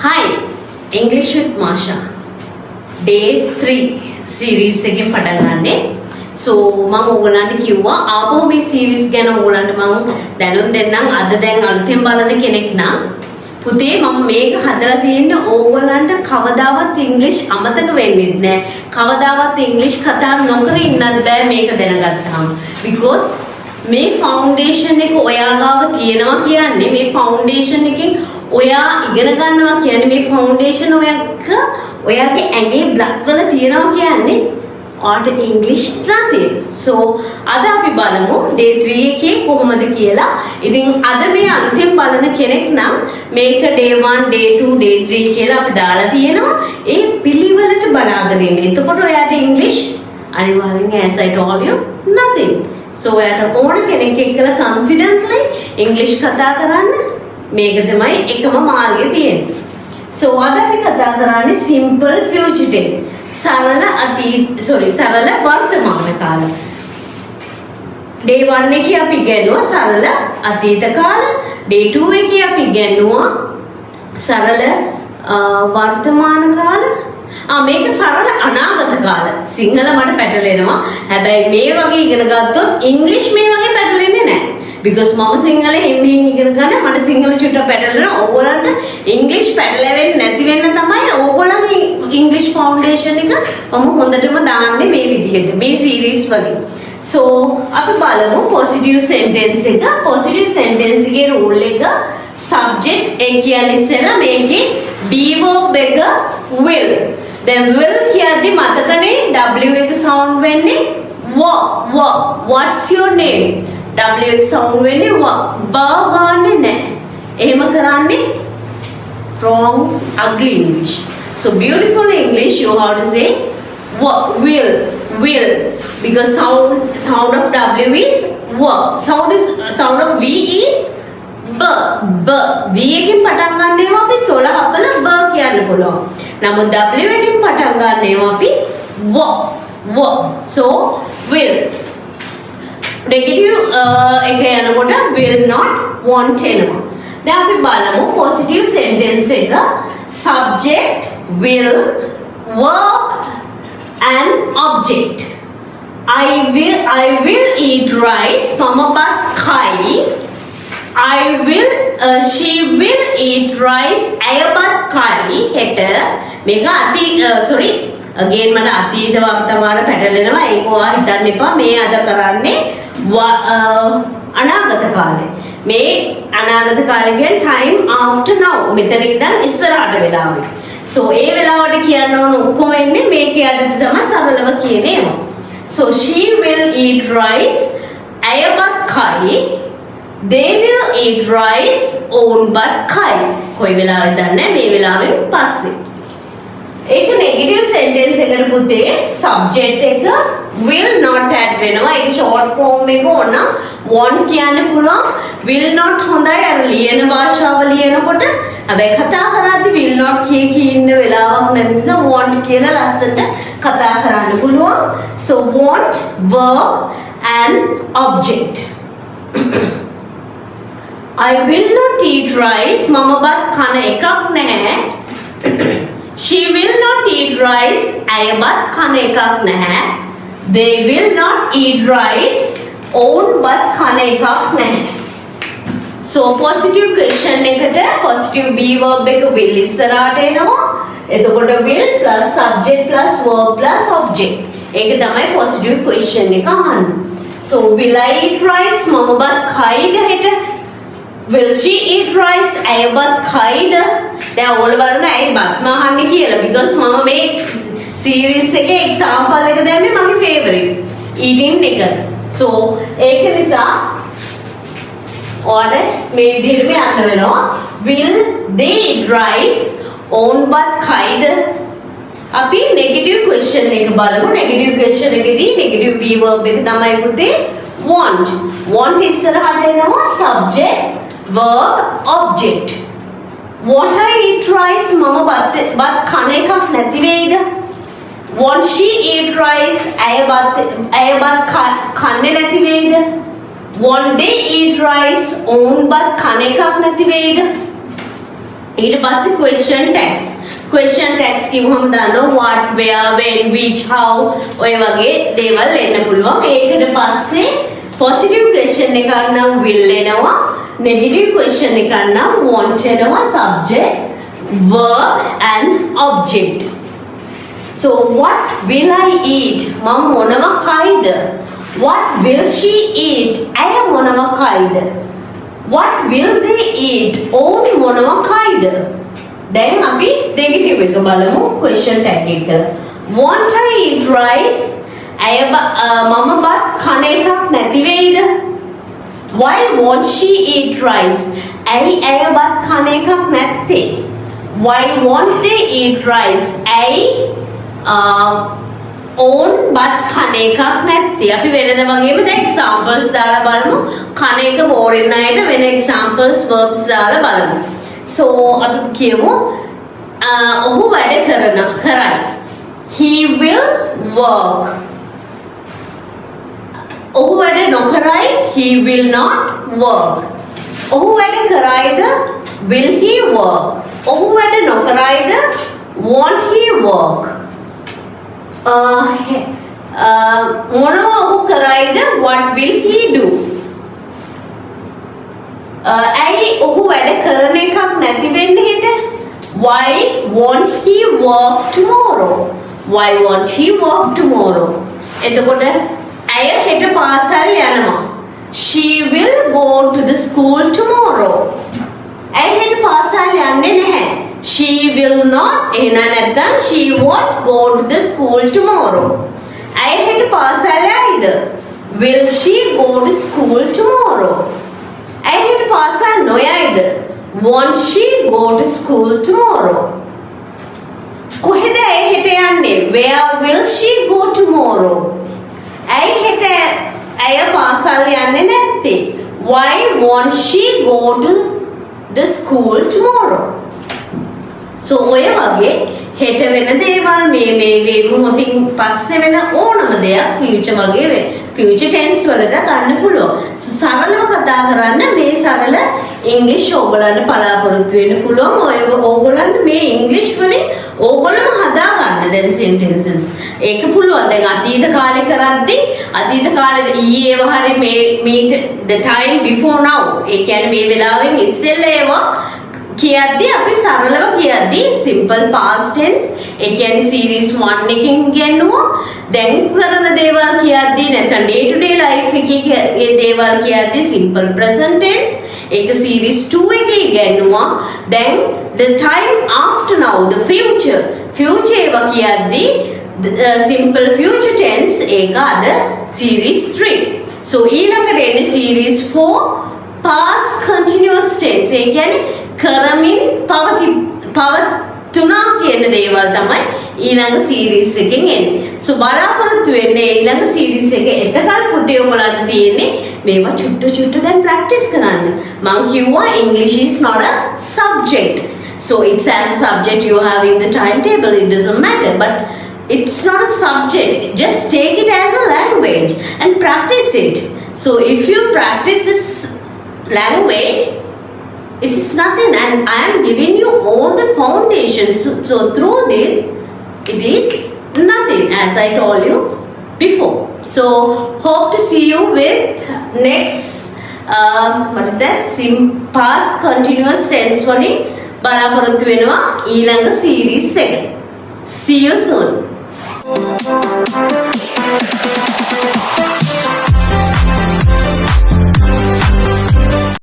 Hi, English with Masha. Day 3 series එකෙන් පටන් ගන්නෙ. So මම ඔයගලන්ට කිව්වා ආපහු මේ series ගැන ඔයගලන්ට මම දැනුම් දෙන්නම්. අද දැන් අලුතෙන් බලන කෙනෙක් නම් පුතේ මම මේක හදලා තියෙන්නේ ඕගලන්ට කවදාවත් ඉංග්‍රීසි අමතක වෙන්නේ නැහැ. කවදාවත් ඉංග්‍රීසි කතා නොකර ඉන්නත් බෑ මේක දැනගත්තාම. Because මේ ෆවුන්ඩේෂන් එක ඔයා ගාව තියෙනවා කියන්නේ මේ ෆවුන්ඩේෂන් එකෙන් ඔයා ඉගෙන ගන්නවා කියන්නේ මේ ෆවුන්ඩේෂන් ඔයාගේ ඇඟේ බ්ලඩ් වල තියෙනවා කියන්නේ ඔයාට ඉංග්‍රීසි නාතිය. So අද අපි බලමු day 3 එකේ කොහොමද කියලා. ඉතින් අද මේ අලුතෙන් බලන කෙනෙක් නම් මේක day 1, day 2, day 3 කියලා අපි දාලා තියෙනවා. ඒ පිළිවෙලට බලාගෙන ඉන්න. එතකොට ඔයාට ඉංග්‍රීසි අනිවාර්යෙන් as I told you nothing. So ඔයාට ඕන කෙනෙක් එක්කලා confidently ඉංග්‍රීසි කතා කරන්න මේක තමයි එකම මාර්ගය තියෙන්නේ. So අද අපි කතා කරන්නේ simple future tense. සරල වර්තමාන කාල. day 1 එකේ අපි ඉගෙනුවා සරල අතීත කාල. day 2 එකේ අපි ඉගෙනුවා සරල වර්තමාන කාල. මේක සරල අනාගත කාල. සිංහල මට පැටලෙනවා. හැබැයි මේ වගේ ඉගෙන ගත්තොත් ඉංග්‍රීසි මේ වගේ පැටලෙන්නේ නැහැ. because මම සිංහල හිමින් ඉගෙන ගන්න මට සිංහල චුට්ටක් පැටලෙනවා. ඕගොල්ලන්ට ඉංග්‍රීසි පැටලෙන්නේ නැති වෙන්න තමයි ඕගොල්ලන්ගේ ඉංග්‍රීසි ෆවුන්ඩේෂන් එක මම හොඳටම දාන්නේ මේ විදිහට මේ සීරීස් වලින්. so අපි බලමු positive sentence එක. positive sentence එකේ rule එක subject ඒ කියන්නේ ඉස්සෙල්ලා මේකේ be verb එක will. දැන් will කියද්දි මතකනේ w එක sound වෙන්නේ what's your name? W එක sound වෙන්නේ බා ගන්නෙ නැහැ. එහෙම කරන්නේ wrong ugly English. So beautiful English you have to say will because sound of W is sound of V is b. V එකෙන් පටන් ගන්න ඒවා අපි තොල අපල b කියන්න පුළුවන්. නමුත් W එකෙන් පටන් ගන්න ඒවා අපි so will negative එක යනකොට will not want එනවා. දැන් අපි බලමු positive sentence එක subject will verb and object. I will eat rice mama බත් කයි. she will eat rice ඇය බත් කයි. හෙට මේක again මට අතීත වර්තමාන පැටලෙනවා. ඒක ඔයා හිතන්න එපා. මේ අද කරන්නේ අනාගත කාලේ. මේ අනාගත කාලේ කියන්නේ time after now. මෙතන ඉඳන් ඉස්සරහට වෙලාවෙ. so ඒ වෙලාවට කියන්න ඕන ඔක්කොම එන්නේ මේකේ යටට තමයි සරලව කියන්නේ ඒවා. so she will eat rice ඇය බත් කයි. they will eat rice ඔවුන් බත් කයි. කොයි වෙලාවෙද දන්නේ මේ වෙලාවෙන් පස්සේ. ඒක නෙගටිව් සෙන්ටෙන්ස් එකට පුතේ සබ්ජෙක්ට් එක will not add වෙනවා. ඒක ෂෝට් ෆෝම් එක ඕන want කියන්න පුළුවන්. will not හොඳයි අර ලියන භාෂාව ලියනකොට. හැබැයි කතා කරද්දි will not කිය ඉන්න වෙලාවක් නැති නිසා want කියලා ලස්සනට කතා කරන්න පුළුවන්. so want verb and object. I will not eat rice මම බත් කන එකක් නැහැ. she will not eat rice ඇය බත් කන එකක් නැහැ. they will not eat rice ඔවුන් බත් කන එකක් නැහැ. so positive question එකට positive be verb එක will ඉස්සරහට එනවා. එතකොට will plus subject plus verb plus object. ඒක තමයි positive question එක අහන්නේ. so will I eat rice මම බත් කයිද හෙට? will she eat rice ඇය බත් කයිද? දැන් ඕගොල්ලෝ බලන්න ඇයි බත් මහන්නේ කියලා because මම මේ සීරීස් එකේ එක්සැම්පල් එක දැම්මේ මගේ ෆේවරිට් eating එක. so ඒක නිසා ඔයාලට මේ විදිහටම යන්න වෙනවා. will they eat rice ඔවුන් බත් කයිද? අපි negative question එක බලමු. negative question එකේදී negative be verb එක තමයි පුතේ want ඉස්සරහට එනවා subject verb object. won't I eat rice මම බත් කන එකක් නැති වෙයිද? won't she eat rice ඇය බත් කන්නේ නැති වෙයිද? won't they eat rice ඔවුන් බත් කන එකක් නැති වෙයිද? ඊට පස්සේ question tags. question tags කිව්වම දානවා what, where, when, which, how ඔය වගේ දේවල් එන්න පුළුවන්. ඒකට පස්සේ positive question එකක් නම් will එනවා. negative question එකක් නම් want එනවා. subject, verb and object. So what will I eat? මම මොනවා කයිද? What will she eat? ඇය මොනවා කයිද? What will they eat? ඔවුන් මොනවා කයිද? දැන් අපි negative එක බලමු question tag එක. Want I eat rice? ඇය මම බත් කන එකක් නැති වෙයිද? Why won't she eat rice? ඇය බත් කන එකක් නැත්තේ? Why won't they eat rice? ඔවුන් බත් කන එකක් නැත්තේ. අපි වෙනද වගේම දැන් examples දාලා බලමු. කන එක boring අයට වෙන examples verbs දාලා බලමු. So අපි කියමු ඔහු වැඩ කරයි. He will work. ඔහු වැඩ නොකරයි. He will not work. ඔහු වැඩ කරයිද? Will he work? ඔහු වැඩ නොකරයිද? Won't he work? මොනවා ඔහු කරයිද? What will he do? ඇයි ඔහු වැඩ කරන එකක් නැති වෙන්නේ හෙට? Why won't he work tomorrow? Why won't he work tomorrow? එතකොට ඇය හෙට පාසල් යනවා. She will go to the school tomorrow. ඇය හෙට පාසල් යන්නේ නැහැ. She will not. එහෙනම් නැත්නම් she won't go to the school tomorrow. ඇය හෙට පාසල් යයිද? Will she go to school tomorrow? ඇය හෙට පාසල් නොයයිද? Won't she go to school tomorrow? කොහෙද ඇය හෙට යන්නේ? Where will she go tomorrow? ඇයි හෙට ඇය පාසල් යන්නේ නැත්තේ? Why won't she go to the school tomorrow? So ඔය වගේ හෙට වෙන දේවල් මේ මොහොතින් පස්සේ වෙන ඕනම දෙයක් future වගේ future tense වලට ගන්න පුළුවන්. So සරලව කතා කරන්න මේ සරල English ඕගලන්ට බලාපොරොත්තු වෙන්න පුළුවන්. ඔය ඕගලන්ට මේ English වලින් ඕගලම හදා ගන්න දැන් sentences. ඒක පුළුවන්. දැන් අතීත කාලේ කරද්දී අතීත කාලේ ඊයේව හරි මේ the time before now. ඒ කියන්නේ මේ වෙලාවෙන් ඉස්සෙල්ලා ඒවා කියද්දී අපි සරලව කියද්දී simple past tense ඒ කියන්නේ series 1 එකකින් ගන්නවා. දැන් කරන දේවල් කියද්දී නැත්නම් day to day life එකේ ඒ දේවල් කියද්දී simple present tense ඒක series 2 එකේ ගන්නවා. දැන් the time after now the future ඒවා කියද්දී simple future tense ඒක අද series 3. So ඊළඟට එන්නේ series 4 past continuous tense ඒ කියන්නේ කරමින් පවතුනා කියන දේවල් තමයි ඊළඟ සීරීස් එකෙන් එන්නේ. So බලාපොරොත්තු වෙන්නේ ඊළඟ සීරීස් එකේ එතකල් පුතේ ඔයගලන්ට තියෙන්නේ මේවා චුට්ට දැන් ප්‍රැක්ටිස් කරන්න. මම කිව්වා English is not a subject. So it's as a subject you have in the timetable, it doesn't matter. But it's not a subject. Just take it as a language and practice it. So if you practice this language, it is nothing, and I am giving you all the foundations. So through this, it is nothing, as I told you before. So hope to see you with next what is that? Past continuous tense වලින් බලාපොරොත්තු වෙනවා ඊළඟ series එක. See you soon.